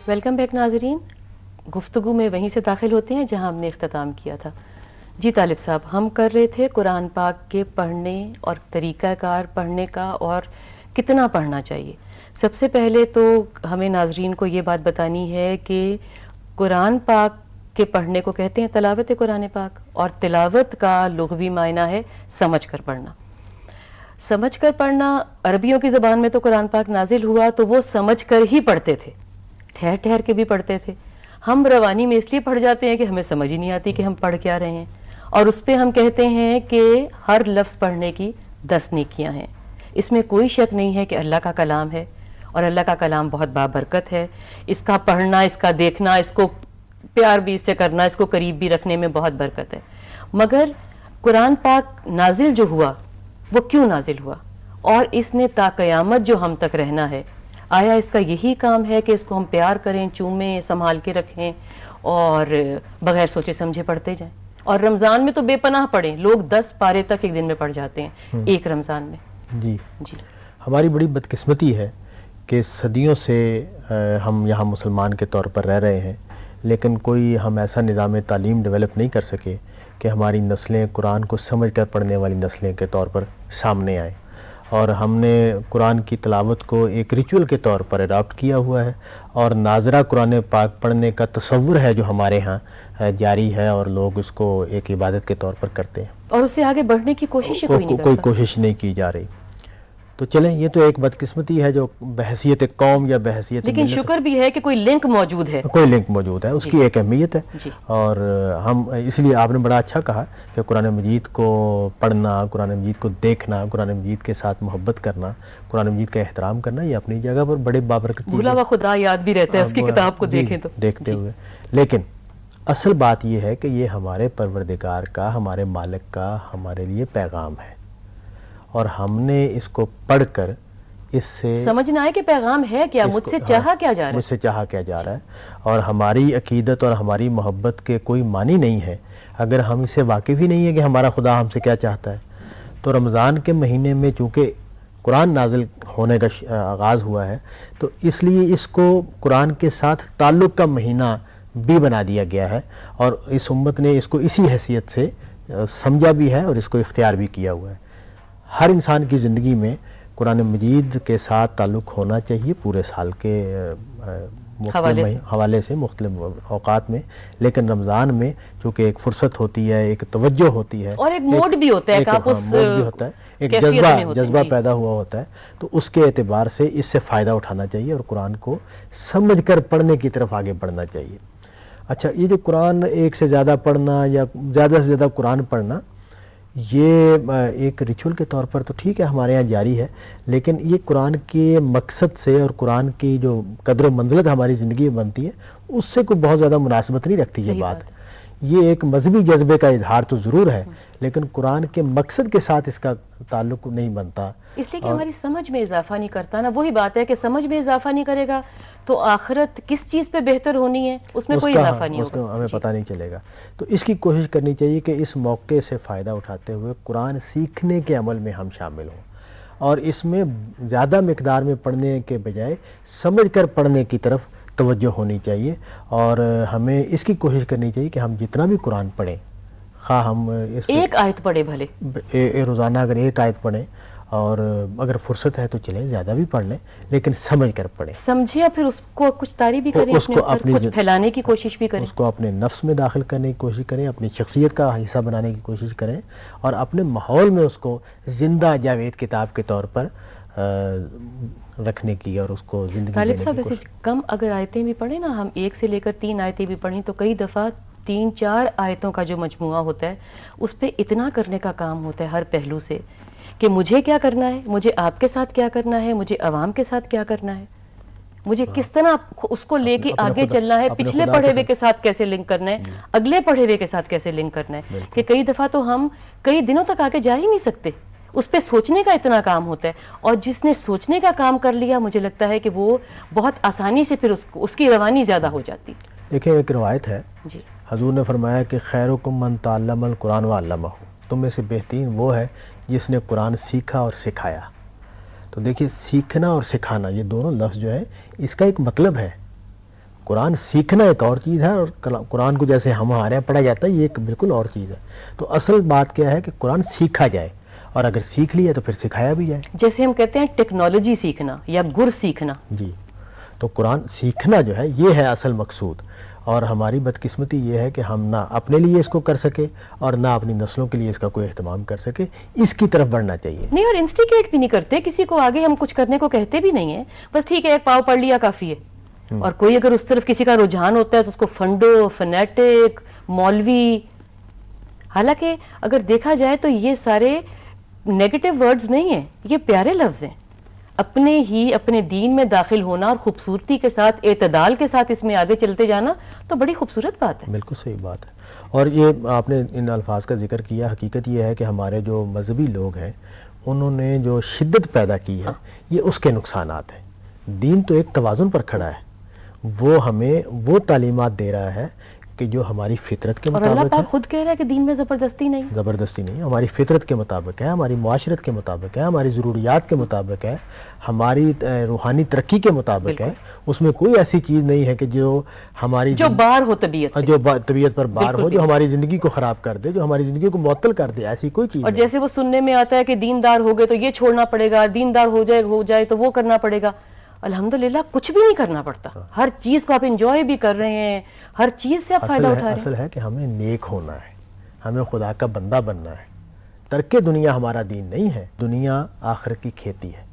Welcome back ناظرین، گفتگو میں وہیں سے داخل ہوتے ہیں جہاں ہم نے اختتام کیا تھا. جی طالب صاحب، ہم کر رہے تھے قرآن پاک کے پڑھنے اور طریقہ کار پڑھنے کا اور کتنا پڑھنا چاہیے. سب سے پہلے تو ہمیں ناظرین کو یہ بات بتانی ہے کہ قرآن پاک کے پڑھنے کو کہتے ہیں تلاوت قرآن پاک، اور تلاوت کا لغوی معنی ہے سمجھ کر پڑھنا. سمجھ کر پڑھنا، عربیوں کی زبان میں تو قرآن پاک نازل ہوا تو وہ سمجھ کر ہی پڑھتے تھے، ٹھہر ٹھہر کے بھی پڑھتے تھے. ہم روانی میں اس لیے پڑھ جاتے ہیں کہ ہمیں سمجھ ہی نہیں آتی کہ ہم پڑھ کیا رہے ہیں، اور اس پہ ہم کہتے ہیں کہ ہر لفظ پڑھنے کی 10 نیکیاں ہیں. اس میں کوئی شک نہیں ہے کہ اللہ کا کلام ہے، اور اللہ کا کلام بہت بابرکت ہے. اس کا پڑھنا، اس کا دیکھنا، اس کو پیار بھی اس سے کرنا، اس کو قریب بھی رکھنے میں بہت برکت ہے. مگر قرآن پاک نازل جو ہوا وہ کیوں نازل ہوا، اور اس نے تا قیامت جو ہم تک رہنا ہے، آیا اس کا یہی کام ہے کہ اس کو ہم پیار کریں، چومیں، سنبھال کے رکھیں اور بغیر سوچے سمجھے پڑھتے جائیں؟ اور رمضان میں تو بے پناہ پڑھیں، لوگ 10 پارے تک ایک دن میں پڑھ جاتے ہیں ایک رمضان میں. جی ہماری بڑی بدقسمتی ہے کہ صدیوں سے ہم یہاں مسلمان کے طور پر رہ رہے ہیں، لیکن کوئی ہم ایسا نظام تعلیم ڈیولپ نہیں کر سکے کہ ہماری نسلیں قرآن کو سمجھ کر پڑھنے والی نسلیں کے طور پر سامنے آئیں. اور ہم نے قرآن کی تلاوت کو ایک ریچول کے طور پر اڈاپٹ کیا ہوا ہے، اور ناظرہ قرآن پاک پڑھنے کا تصور ہے جو ہمارے ہاں جاری ہے، اور لوگ اس کو ایک عبادت کے طور پر کرتے ہیں، اور اس سے آگے بڑھنے کی کوشش کوئی کوشش نہیں کی جا رہی. تو چلیں، یہ تو ایک بدقسمتی ہے جو بحیثیت قوم یا بحیثیت، لیکن شکر بھی ہے کہ کوئی لنک موجود ہے، کوئی لنک موجود ہے، اس کی ایک اہمیت ہے. اور ہم اس لیے آپ نے بڑا اچھا کہا کہ قرآن مجید کو پڑھنا، قرآن مجید کو دیکھنا، قرآن مجید کے ساتھ محبت کرنا، قرآن مجید کا احترام کرنا، یہ اپنی جگہ پر بڑے بابرکت چیز ہے. بھولا ہوا خدا یاد بھی رہتا ہے اس کی کتاب کو دیکھیں تو دیکھتے ہوئے. لیکن اصل بات یہ ہے کہ یہ ہمارے پروردگار کا، ہمارے مالک کا ہمارے لیے پیغام ہے، اور ہم نے اس کو پڑھ کر اس سے سمجھنا ہے کہ پیغام ہے کیا، مجھ سے چاہا کیا جا رہا ہے، مجھ سے چاہا کیا جا رہا ہے. اور ہماری عقیدت اور ہماری محبت کے کوئی معنی نہیں ہے اگر ہم اس سے واقف ہی نہیں ہے کہ ہمارا خدا ہم سے کیا چاہتا ہے. تو رمضان کے مہینے میں چونکہ قرآن نازل ہونے کا آغاز ہوا ہے، تو اس لیے اس کو قرآن کے ساتھ تعلق کا مہینہ بھی بنا دیا گیا ہے، اور اس امت نے اس کو اسی حیثیت سے سمجھا بھی ہے اور اس کو اختیار بھی کیا ہوا ہے. ہر انسان کی زندگی میں قرآن مجید کے ساتھ تعلق ہونا چاہیے پورے سال کے حوالے سے مختلف اوقات میں، لیکن رمضان میں چونکہ ایک فرصت ہوتی ہے، ایک توجہ ہوتی ہے، اور ایک موڈ بھی ہوتا ہے، ایک جذبہ پیدا ہوا ہوتا ہے، تو اس کے اعتبار سے اس سے فائدہ اٹھانا چاہیے اور قرآن کو سمجھ کر پڑھنے کی طرف آگے بڑھنا چاہیے. اچھا، یہ جو قرآن ایک سے زیادہ پڑھنا یا زیادہ سے زیادہ قرآن پڑھنا، یہ ایک ریچول کے طور پر تو ٹھیک ہے ہمارے ہاں جاری ہے، لیکن یہ قرآن کے مقصد سے اور قرآن کی جو قدر و منزلت ہماری زندگی میں بنتی ہے اس سے کوئی بہت زیادہ مناسبت نہیں رکھتی. یہ بات، یہ ایک مذہبی جذبے کا اظہار تو ضرور ہے، لیکن قرآن کے مقصد کے ساتھ اس کا تعلق نہیں بنتا، اس لیے کہ ہماری سمجھ میں اضافہ نہیں کرتا نا. وہی بات ہے کہ سمجھ میں اضافہ نہیں کرے گا تو آخرت کس چیز پہ بہتر ہونی ہے اس میں کوئی اضافہ نہیں ہوگا، ہمیں پتہ نہیں چلے گا. تو اس کی کوشش کرنی چاہیے کہ اس موقع سے فائدہ اٹھاتے ہوئے قرآن سیکھنے کے عمل میں ہم شامل ہوں، اور اس میں زیادہ مقدار میں پڑھنے کے بجائے سمجھ کر پڑھنے کی طرف توجہ ہونی چاہیے. اور ہمیں اس کی کوشش کرنی چاہیے کہ ہم جتنا بھی قرآن پڑھیں، خواہ ہم ایک آیت پڑھیں، بھلے روزانہ اگر ایک آیت پڑھیں، اور اگر فرصت ہے تو چلیں زیادہ بھی پڑھ لیں، لیکن سمجھ کر پڑھیں، سمجھیں، اور پھر اس کو کچھ تعریف بھی کریں، کچھ پھیلانے کی کوشش بھی کریں، اس کو اپنے نفس میں داخل کرنے کی کوشش کریں، اپنی شخصیت کا حصہ بنانے کی کوشش کریں، اور اپنے ماحول میں اس کو زندہ جاوید کتاب کے طور پر رکھنے کی اور اس کو زندگی دینے کی کوشش. طالب صاحب، ویسے کم اگر آیتیں بھی پڑھیں نا، ہم 1 سے لے کر 3 آیتیں بھی پڑھیں تو کئی دفعہ 3-4 آیتوں کا جو مجموعہ ہوتا ہے اس پہ اتنا کرنے کا کام ہوتا ہے ہر پہلو سے کہ مجھے کیا کرنا ہے، مجھے آپ کے ساتھ کیا کرنا ہے، مجھے عوام کے ساتھ کیا کرنا ہے، مجھے کس طرح اس کو لے کے آگے چلنا ہے، پچھلے پڑھے ہوئے کے ساتھ کیسے لنک کرنا ہے، اگلے پڑھے ہوئے کے ساتھ کیسے لنک کرنا ہے، کہ کئی دفعہ تو ہم کئی دنوں تک آگے جا ہی نہیں سکتے. اس پہ سوچنے کا اتنا کام ہوتا ہے، اور جس نے سوچنے کا کام کر لیا مجھے لگتا ہے کہ وہ بہت آسانی سے پھر اس کی روانی زیادہ ہو جاتی. دیکھیں، ایک روایت ہے، حضور نے فرمایا کہ خیرکم من تعلم القرآن وعلمہ، تم میں سے بہترین وہ ہے جس نے قرآن سیکھا اور سکھایا. تو دیکھیے، سیکھنا اور سکھانا یہ دونوں لفظ جو ہے اس کا ایک مطلب ہے. قرآن سیکھنا ایک اور چیز ہے، اور قرآن کو جیسے ہم ہمارے یہاں پڑھا جاتا ہے یہ ایک بالکل اور چیز ہے. تو اصل بات کیا ہے کہ قرآن سیکھا جائے، اور اگر سیکھ لیا تو پھر سکھایا بھی جائے. جیسے ہم کہتے ہیں ٹیکنالوجی سیکھنا یا گر سیکھنا. جی، تو قرآن سیکھنا جو ہے یہ ہے اصل مقصود. اور ہماری بدقسمتی یہ ہے کہ ہم نہ اپنے لیے اس کو کر سکے اور نہ اپنی نسلوں کے لیے اس کا کوئی اہتمام کر سکے. اس کی طرف بڑھنا چاہیے. نہیں، اور انسٹیگیٹ بھی نہیں کرتے کسی کو آگے، ہم کچھ کرنے کو کہتے بھی نہیں ہیں، بس ٹھیک ہے ایک پاؤ پڑھ لیا کافی ہے. اور کوئی اگر اس طرف کسی کا رجحان ہوتا ہے تو اس کو فنڈو، فنیٹک، مولوی. حالانکہ اگر دیکھا جائے تو یہ سارے نیگیٹو ورڈز نہیں ہیں، یہ پیارے لفظ ہیں. اپنے دین میں داخل ہونا اور خوبصورتی کے ساتھ، اعتدال کے ساتھ اس میں آگے چلتے جانا تو بڑی خوبصورت بات ہے. بالکل صحیح بات ہے. اور یہ آپ نے ان الفاظ کا ذکر کیا، حقیقت یہ ہے کہ ہمارے جو مذہبی لوگ ہیں انہوں نے جو شدت پیدا کی ہے یہ اس کے نقصانات ہیں. دین تو ایک توازن پر کھڑا ہے، وہ ہمیں وہ تعلیمات دے رہا ہے کہ جو ہماری فطرت کے اور اللہ مطابق ہے. پاک خود کہہ رہا ہے کہ دین میں زبردستی نہیں، زبردستی نہیں، ہماری فطرت کے مطابق ہے، ہماری معاشرت کے مطابق ہے، ہماری ضروریات کے مطابق ہے، ہماری روحانی ترقی کے مطابق ہے. اس میں کوئی ایسی چیز نہیں ہے کہ جو ہماری جو بار ہو طبیعت پہ، جو طبیعت پر بار ہو، جو ہماری زندگی کو خراب کر دے، جو ہماری زندگی کو معطل کر دے. ایسی کوئی چیز اور نہیں. جیسے وہ سننے میں آتا ہے کہ دیندار ہو گئے تو یہ چھوڑنا پڑے گا، دیندار ہو جائے تو وہ کرنا پڑے گا. الحمدللہ کچھ بھی نہیں کرنا پڑتا، ہر چیز کو آپ انجوائے بھی کر رہے ہیں، ہر چیز سے آپ فائدہ اٹھا رہے ہیں. اصل ہے کہ ہمیں نیک ہونا ہے، ہمیں خدا کا بندہ بننا ہے. ترک دنیا ہمارا دین نہیں ہے. دنیا آخرت کی کھیتی ہے،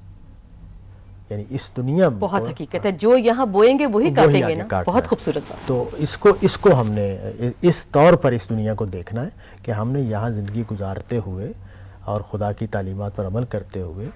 یعنی اس دنیا میں بہت حقیقت ہے، جو یہاں بوئیں گے وہی کاٹیں گے نا. بہت خوبصورت بات. تو اس کو ہم نے اس طور پر اس دنیا کو دیکھنا ہے کہ ہم نے یہاں زندگی گزارتے ہوئے اور خدا کی تعلیمات پر عمل کرتے ہوئے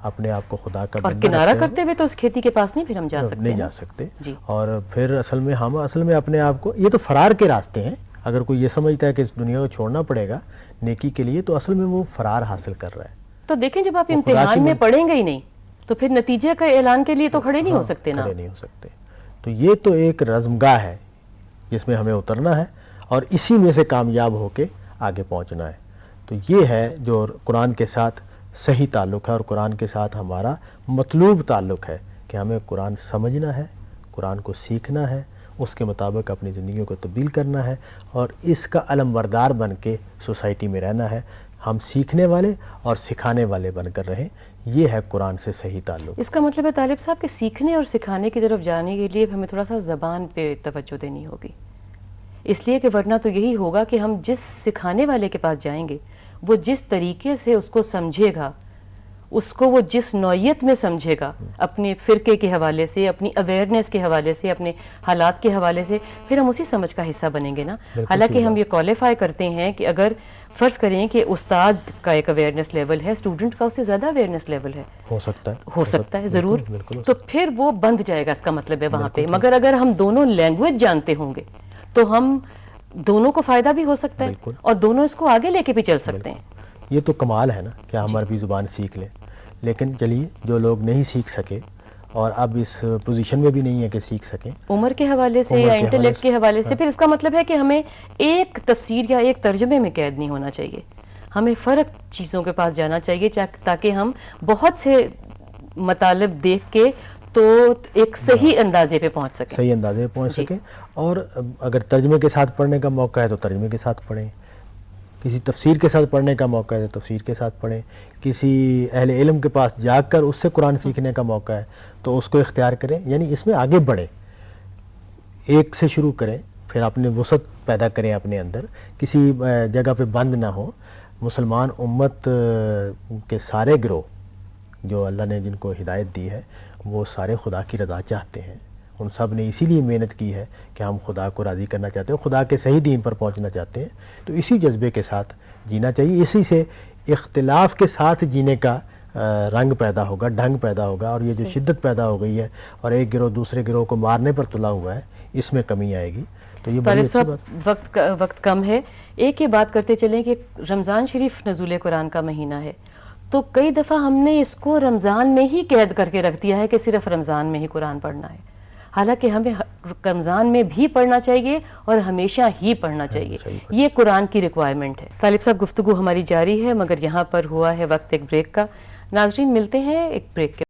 اپنے آپ کو خدا کا اور کنارہ کرتے ہوئے تو اس کھیتی کے پاس نہیں پھر ہم جا سکتے، نہیں جا سکتے. اور پھر اصل میں اپنے آپ کو، یہ تو فرار کے راستے ہیں. اگر کوئی یہ سمجھتا ہے کہ اس دنیا کو چھوڑنا پڑے گا نیکی کے لیے تو اصل میں وہ فرار حاصل کر رہا ہے. تو دیکھیں جب آپ امتحان میں پڑھیں گے ہی نہیں تو پھر نتیجے کا اعلان کے لیے تو کھڑے نہیں ہو سکتے نا. کھڑے نہیں ہو سکتے. تو یہ تو ایک رزمگاہ ہے جس میں ہمیں اترنا ہے اور اسی میں سے کامیاب ہو کے آگے پہنچنا ہے. تو یہ ہے جو قرآن کے ساتھ صحیح تعلق ہے، اور قرآن کے ساتھ ہمارا مطلوب تعلق ہے کہ ہمیں قرآن سمجھنا ہے، قرآن کو سیکھنا ہے، اس کے مطابق اپنی زندگیوں کو تبدیل کرنا ہے اور اس کا علم بردار بن کے سوسائٹی میں رہنا ہے. ہم سیکھنے والے اور سکھانے والے بن کر رہیں. یہ ہے قرآن سے صحیح تعلق. اس کا مطلب ہے طالب صاحب کہ سیکھنے اور سکھانے کی طرف جانے کے لیے ہمیں تھوڑا سا زبان پہ توجہ دینی ہوگی، اس لیے کہ ورنہ تو یہی ہوگا کہ ہم جس سکھانے والے کے پاس جائیں گے وہ جس طریقے سے اس کو سمجھے گا، اس کو وہ جس نوعیت میں سمجھے گا، اپنے فرقے کے حوالے سے، اپنی اویئرنیس کے حوالے سے، اپنے حالات کے حوالے سے، پھر ہم اسی سمجھ کا حصہ بنیں گے نا. حالانکہ ہم یہ کوالیفائی کرتے ہیں کہ اگر فرض کریں کہ استاد کا ایک اویئرنیس لیول ہے، اسٹوڈنٹ کا اس سے زیادہ اویئرنیس لیول ہے، ہو سکتا ہے ضرور، تو پھر وہ بند جائے گا. اس کا مطلب ہے وہاں پہ. مگر اگر ہم دونوں لینگویج جانتے ہوں گے تو ہم دونوں کو فائدہ بھی ہو سکتا ہے اور دونوں اس کو آگے لے کے بھی چل سکتے ہیں. یہ تو کمال ہے نا کہ ہم عربی زبان سیکھ لیں. لیکن چلیے جو لوگ نہیں سیکھ سکے اور اب اس پوزیشن میں بھی نہیں ہے کہ سیکھ سکیں عمر کے حوالے سے یا انٹلیکٹ کے حوالے سے، پھر اس کا مطلب ہے کہ ہمیں ایک تفسیر یا ایک ترجمے میں قید نہیں ہونا چاہیے. ہمیں فرق چیزوں کے پاس جانا چاہیے تاکہ ہم بہت سے مطالب دیکھ کے تو ایک صحیح اندازے پہ پہنچ سکیں. اور اگر ترجمے کے ساتھ پڑھنے کا موقع ہے تو ترجمے کے ساتھ پڑھیں، کسی تفسیر کے ساتھ پڑھنے کا موقع ہے تو تفسیر کے ساتھ پڑھیں، کسی اہل علم کے پاس جا کر اس سے قرآن سیکھنے کا موقع ہے تو اس کو اختیار کریں. یعنی اس میں آگے بڑھیں، ایک سے شروع کریں، پھر اپنے وسعت پیدا کریں اپنے اندر، کسی جگہ پہ بند نہ ہو. مسلمان امت کے سارے گروہ جو اللہ نے جن کو ہدایت دی ہے وہ سارے خدا کی رضا چاہتے ہیں. ان سب نے اسی لیے محنت کی ہے کہ ہم خدا کو راضی کرنا چاہتے ہیں، خدا کے صحیح دین پر پہنچنا چاہتے ہیں. تو اسی جذبے کے ساتھ جینا چاہیے. اسی سے اختلاف کے ساتھ جینے کا رنگ پیدا ہوگا، ڈھنگ پیدا ہوگا. اور یہ جو شدت پیدا ہو گئی ہے اور ایک گروہ دوسرے گروہ کو مارنے پر تلا ہوا ہے، اس میں کمی آئے گی. تو یہ بڑی اچھی بات. وقت کم ہے، ایک یہ بات کرتے چلیں کہ رمضان شریف نزول قرآن کا مہینہ ہے، تو کئی دفعہ ہم نے اس کو رمضان میں ہی قید کر کے رکھ دیا ہے کہ صرف رمضان میں ہی قرآن پڑھنا ہے. حالانکہ ہمیں رمضان میں بھی پڑھنا چاہیے اور ہمیشہ ہی پڑھنا چاہیے. یہ قرآن کی ریکوائرمنٹ ہے. طالب صاحب گفتگو ہماری جاری ہے مگر یہاں پر ہوا ہے وقت ایک بریک کا. ناظرین ملتے ہیں ایک بریک کے